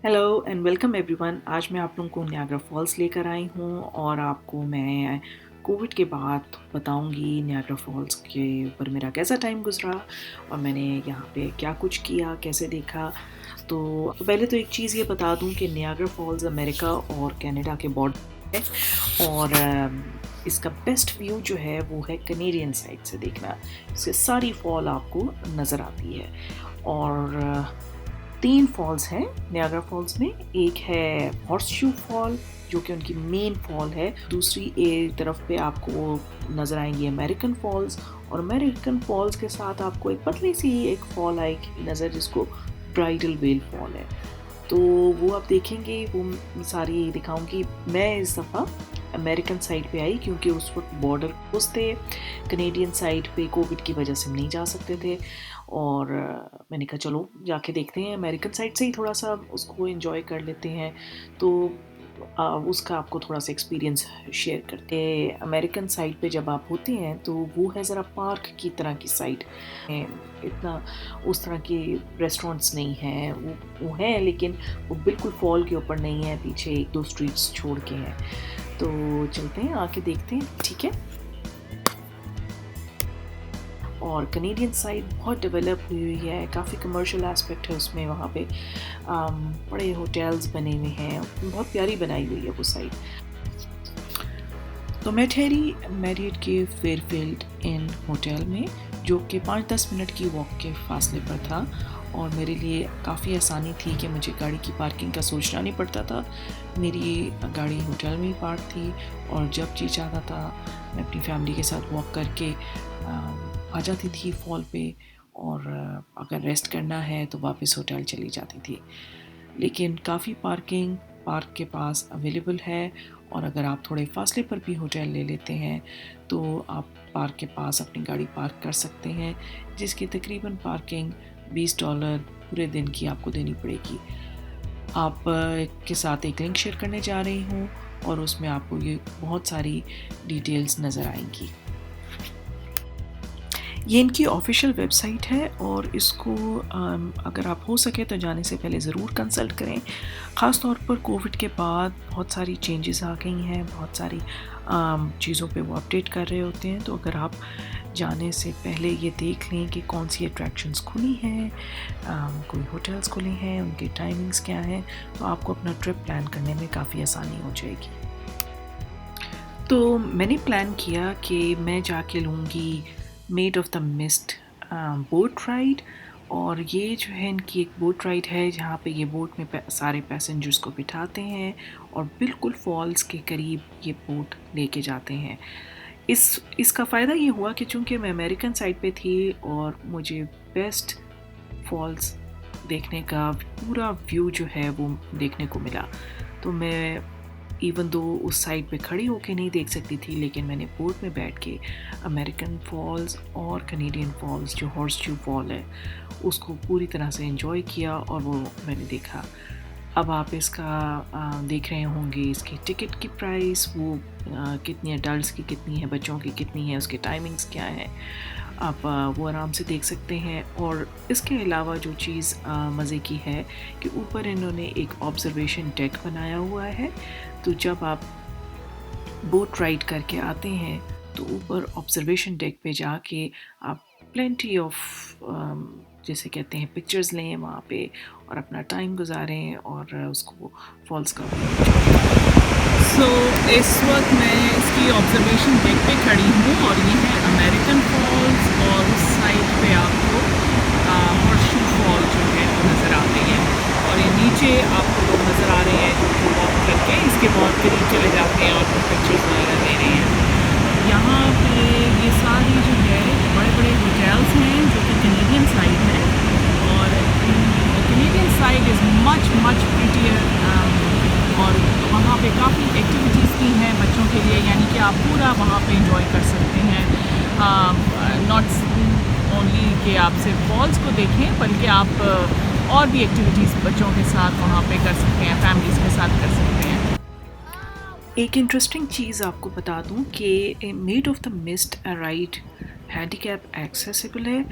Hello and welcome everyone. आज मैं आप लोगों को नियाग्रा फॉल्स लेकर आई हूँ और आपको मैं कोविड के बाद बताऊंगी नियाग्रा फॉल्स के ऊपर मेरा कैसा टाइम गुजरा और मैंने यहाँ पे क्या कुछ किया, कैसे देखा। तो पहले तो एक चीज़ ये बता दूँ कि नियाग्रा फॉल्स अमेरिका और कनाडा के बॉर्डर है और इसका बेस्ट व्यू जो है वो है कनेडियन साइड से देखना। इससे सारी फॉल आपको नज़र आती है और तीन फॉल्स हैं नियाग्रा फॉल्स में। एक है हॉर्सशू फॉल जो कि उनकी मेन फॉल है, दूसरी एक तरफ पे आपको नज़र आएंगी अमेरिकन फॉल्स और अमेरिकन फॉल्स के साथ आपको एक पतली सी एक फॉल आएगी नज़र जिसको ब्राइडल वेल फॉल है। तो वो आप देखेंगे, वो सारी दिखाऊंगी। मैं इस दफ़ा अमेरिकन साइड पे आई क्योंकि उस वक्त बॉर्डर क्लोज थे, कनेडियन साइड पे कोविड की वजह से हम नहीं जा सकते थे और मैंने कहा चलो जाके देखते हैं, अमेरिकन साइड से ही थोड़ा सा उसको एंजॉय कर लेते हैं। तो उसका आपको थोड़ा सा एक्सपीरियंस शेयर करते हैं। अमेरिकन साइड पे जब आप होते हैं तो वो है ज़रा पार्क की तरह की साइड, इतना उस तरह के रेस्टोरेंट्स नहीं हैं, वो हैं लेकिन वो बिल्कुल फॉल के ऊपर नहीं है, पीछे एक दो स्ट्रीट्स छोड़ के हैं। तो चलते हैं, आके देखते हैं, ठीक है। और कनेडियन साइड बहुत डेवलप हुई हुई है, काफ़ी कमर्शियल एस्पेक्ट है उसमें। वहाँ पे बड़े होटल्स बने हुए हैं, बहुत प्यारी बनाई हुई है वो साइड। तो मैं ठहरी मैरियट के फेयरफील्ड इन होटल में जो कि 5-10 मिनट की वॉक के फासले पर था और मेरे लिए काफ़ी आसानी थी कि मुझे गाड़ी की पार्किंग का सोचना नहीं पड़ता था। मेरी गाड़ी होटल में ही पार्क थी और जब जी चाहता था मैं अपनी फैमिली के साथ वॉक करके आ जाती थी फॉल पे और अगर रेस्ट करना है तो वापस होटल चली जाती थी। लेकिन काफ़ी पार्किंग पार्क के पास अवेलेबल है और अगर आप थोड़े फासले पर भी होटल ले लेते हैं तो आप पार्क के पास अपनी गाड़ी पार्क कर सकते हैं, जिसकी तकरीबन पार्किंग $20 पूरे दिन की आपको देनी पड़ेगी। आप के साथ एक लिंक शेयर करने जा रही हूँ और उसमें आपको ये बहुत सारी डिटेल्स नज़र आएंगी। ये इनकी ऑफिशियल वेबसाइट है और इसको अगर आप हो सके तो जाने से पहले ज़रूर कंसल्ट करें। ख़ास तौर पर कोविड के बाद बहुत सारी चेंजेस आ गई हैं, बहुत सारी चीज़ों पे वो अपडेट कर रहे होते हैं। तो अगर आप जाने से पहले ये देख लें कि कौन सी अट्रैक्शंस खुली हैं, कोई होटल्स खुले हैं, उनके टाइमिंग्स क्या हैं, तो आपको अपना ट्रिप प्लान करने में काफ़ी आसानी हो जाएगी। तो मैंने प्लान किया कि मैं जाके लूँगी made of the mist boat ride. और ये जो है इनकी एक बोट राइड है जहाँ पे ये बोट में सारे पैसेंजर्स को बिठाते हैं और बिल्कुल फॉल्स के करीब ये बोट लेके जाते हैं। इसका फ़ायदा ये हुआ कि चूँकि मैं अमेरिकन साइड पे थी और मुझे बेस्ट फॉल्स देखने का पूरा व्यू जो है वो देखने को मिला। तो मैं इवन दो उस साइड पे खड़ी होके नहीं देख सकती थी, लेकिन मैंने बोट में बैठ के अमेरिकन फॉल्स और कनेडियन फॉल्स जो हॉर्सशू फॉल है उसको पूरी तरह से एंजॉय किया और वो मैंने देखा। अब आप इसका देख रहे होंगे इसकी टिकट की प्राइस, वो कितनी अडल्ट्स की कितनी है, बच्चों की कितनी है, उसके टाइमिंग्स क्या है, आप वो आराम से देख सकते हैं। और इसके अलावा जो चीज़ मज़े की है कि ऊपर इन्होंने एक ऑब्जर्वेशन डेक बनाया हुआ है। तो जब आप बोट राइड करके आते हैं तो ऊपर ऑब्जर्वेशन डेक पे जाके आप प्लेंटी ऑफ जैसे कहते हैं पिक्चर्स लें वहाँ पे और अपना टाइम गुजारें और उसको फॉल्स का सो इस वक्त मैं इसकी ऑब्जर्वेशन डेक पे खड़ी हूँ और ये है अमेरिकन फॉल्स और उस साइड पे आपको हॉर्सशू फॉल जो है वो नज़र आ रही है और ये नीचे आपको लोग नज़र आ रहे हैं जो वॉक करके इसके बहुत करीब चले जाते हैं और पिक्चर्स वगैरह ले रहे हैं। यहाँ पे ये सारी जो है बड़े बड़े होटल्स हैं जो कि कनेडियन साइड है और Canadian side is much prettier और वहाँ पे काफ़ी एक्टिविटीज़ भी हैं बच्चों के लिए, यानी कि आप पूरा वहाँ पे एंजॉय कर सकते हैं। नॉट ओनली कि आप सिर्फ फॉल्स को देखें बल्कि आप और भी एक्टिविटीज़ बच्चों के साथ वहाँ पे कर सकते हैं, फैमिलीज़ के साथ कर सकते हैं। एक इंटरेस्टिंग चीज़ आपको बता दूं कि made of the mist ride handicap accessible है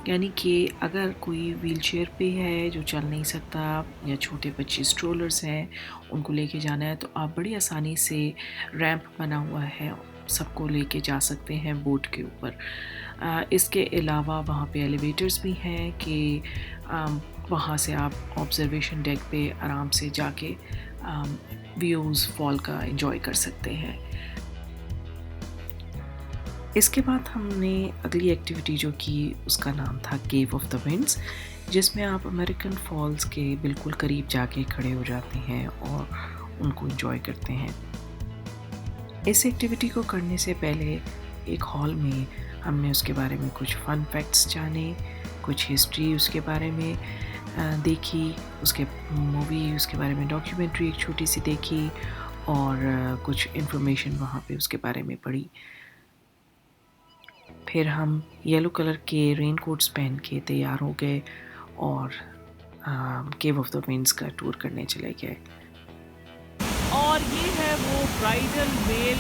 यानी कि अगर कोई व्हीलचेयर पे है जो चल नहीं सकता या छोटे बच्चे स्ट्रोलर्स हैं उनको लेके जाना है तो आप बड़ी आसानी से रैंप बना हुआ है सबको लेके जा सकते हैं बोट के ऊपर। इसके अलावा वहाँ पे एलिवेटर्स भी हैं कि वहाँ से आप ऑब्जर्वेशन डेक पे आराम से जाके व्यूज़ फॉल का एंजॉय कर सकते हैं। इसके बाद हमने अगली एक्टिविटी जो की उसका नाम था केव ऑफ द विंड्स, जिसमें आप अमेरिकन फॉल्स के बिल्कुल करीब जाके खड़े हो जाते हैं और उनको एंजॉय करते हैं। इस एक्टिविटी को करने से पहले एक हॉल में हमने उसके बारे में कुछ फन फैक्ट्स जाने, कुछ हिस्ट्री उसके बारे में देखी, उसके मूवी उसके बारे में डॉक्यूमेंट्री एक छोटी सी देखी और कुछ इन्फॉर्मेशन वहाँ पे उसके बारे में पढ़ी। फिर हम येलो कलर के रेन कोट्स पहन के तैयार हो गए और केव ऑफ द विंड्स का टूर करने चले गए। और ये है वो ब्राइडल वेल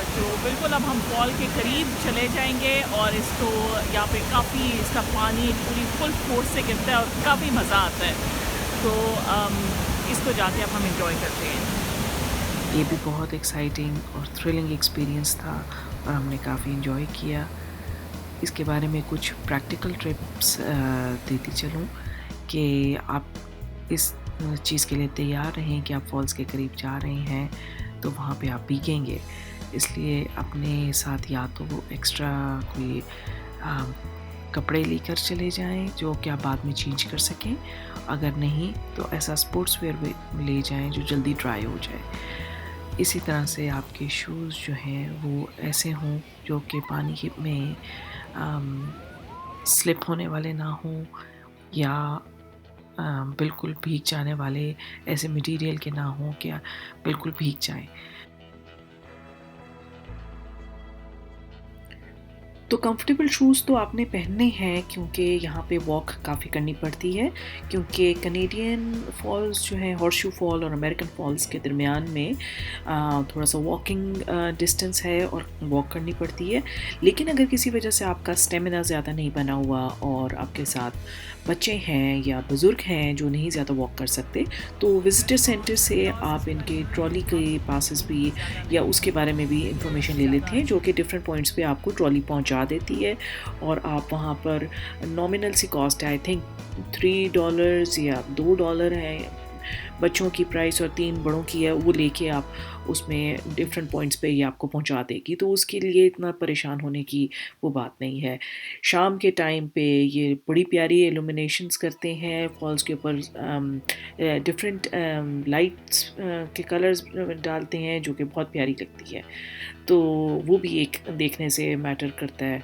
जो बिल्कुल अब हम फॉल के करीब चले जाएंगे और इसको यहाँ पे काफ़ी इसका पानी पूरी फुल फोर्स से गिरता है और काफ़ी मज़ा आता है। तो इसको जाके अब हम इंजॉय करते हैं। ये भी बहुत एक्साइटिंग और थ्रिलिंग एक्सपीरियंस था और हमने काफ़ी इन्जॉय किया। इसके बारे में कुछ प्रैक्टिकल टिप्स देती चलूँ कि आप इस चीज़ के लिए तैयार रहें कि आप फॉल्स के करीब जा रहे हैं तो वहाँ पे आप भीगेंगे, इसलिए अपने साथ या तो वो एक्स्ट्रा कोई कपड़े लेकर चले जाएं जो कि आप बाद में चेंज कर सकें, अगर नहीं तो ऐसा स्पोर्ट्स वेयर ले जाएं जो जल्दी ड्राई हो जाए। इसी तरह से आपके शूज़ जो हैं वो ऐसे हों जो कि पानी में स्लिप होने वाले ना हों या बिल्कुल भीग जाने वाले ऐसे मटेरियल के ना हों कि बिल्कुल भीग जाएं। तो कंफर्टेबल शूज़ तो आपने पहनने हैं क्योंकि यहाँ पे वॉक काफ़ी करनी पड़ती है, क्योंकि कनेडियन फॉल्स जो है हॉर्सशू फॉल और अमेरिकन फॉल्स के दरमियान में थोड़ा सा वॉकिंग डिस्टेंस है और वॉक करनी पड़ती है। लेकिन अगर किसी वजह से आपका स्टेमिना ज़्यादा नहीं बना हुआ और आपके साथ बच्चे हैं या बुज़ुर्ग हैं जो नहीं ज़्यादा वॉक कर सकते तो विजिटर सेंटर से आप इनके ट्रॉली के पासेस भी या उसके बारे में भी इंफॉर्मेशन ले लेते हैं जो कि डिफरेंट पॉइंट्स पे आपको ट्रॉली पहुंचा देती है और आप वहाँ पर नॉमिनल सी कॉस्ट है, आई थिंक $3 या $2 है बच्चों की प्राइस और 3 बड़ों की है, वो लेके आप उसमें डिफरेंट पॉइंट्स पे ये आपको पहुंचा देगी, तो उसके लिए इतना परेशान होने की वो बात नहीं है। शाम के टाइम पे ये बड़ी प्यारी इल्यूमिनेशंस करते हैं फॉल्स के ऊपर, डिफरेंट लाइट्स के कलर्स डालते हैं जो कि बहुत प्यारी लगती है, तो वो भी एक देखने से मैटर करता है।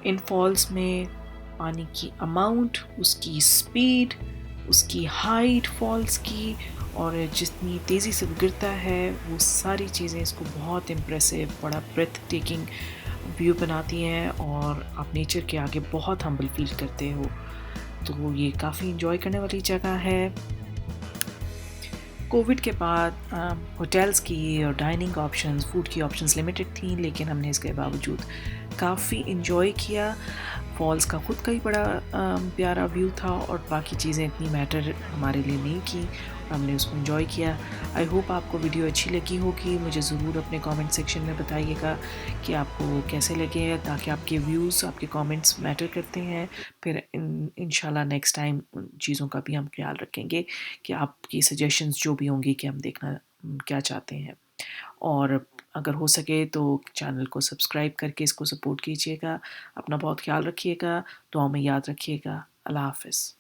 इन फॉल्स में पानी की अमाउंट, उसकी स्पीड, उसकी हाइट फॉल्स की और जितनी तेज़ी से वो गिरता है वो सारी चीज़ें इसको बहुत इम्प्रेसिव, बड़ा ब्रेथ टेकिंग व्यू बनाती हैं और आप नेचर के आगे बहुत हम्बल फील करते हो, तो ये काफ़ी इंजॉय करने वाली जगह है। कोविड के बाद होटल्स की और डाइनिंग ऑप्शंस, फूड की ऑप्शंस लिमिटेड थी, लेकिन हमने इसके बावजूद काफ़ी इन्जॉय किया। फॉल्स का ख़ुद का ही बड़ा प्यारा व्यू था और बाकी चीज़ें इतनी मैटर हमारे लिए नहीं की, हमने उसको एंजॉय किया। आई होप आपको वीडियो अच्छी लगी होगी। मुझे ज़रूर अपने कमेंट सेक्शन में बताइएगा कि आपको कैसे लगे हैं, ताकि आपके व्यूज़, आपके कमेंट्स मैटर करते हैं। फिर इंशाल्लाह नेक्स्ट टाइम उन चीज़ों का भी हम ख्याल रखेंगे कि आपकी सजेशंस जो भी होंगी कि हम देखना क्या चाहते हैं, और अगर हो सके तो चैनल को सब्सक्राइब करके इसको सपोर्ट कीजिएगा। अपना बहुत ख्याल रखिएगा, दुआओं में याद रखिएगा। अल्लाह हाफ़िज़।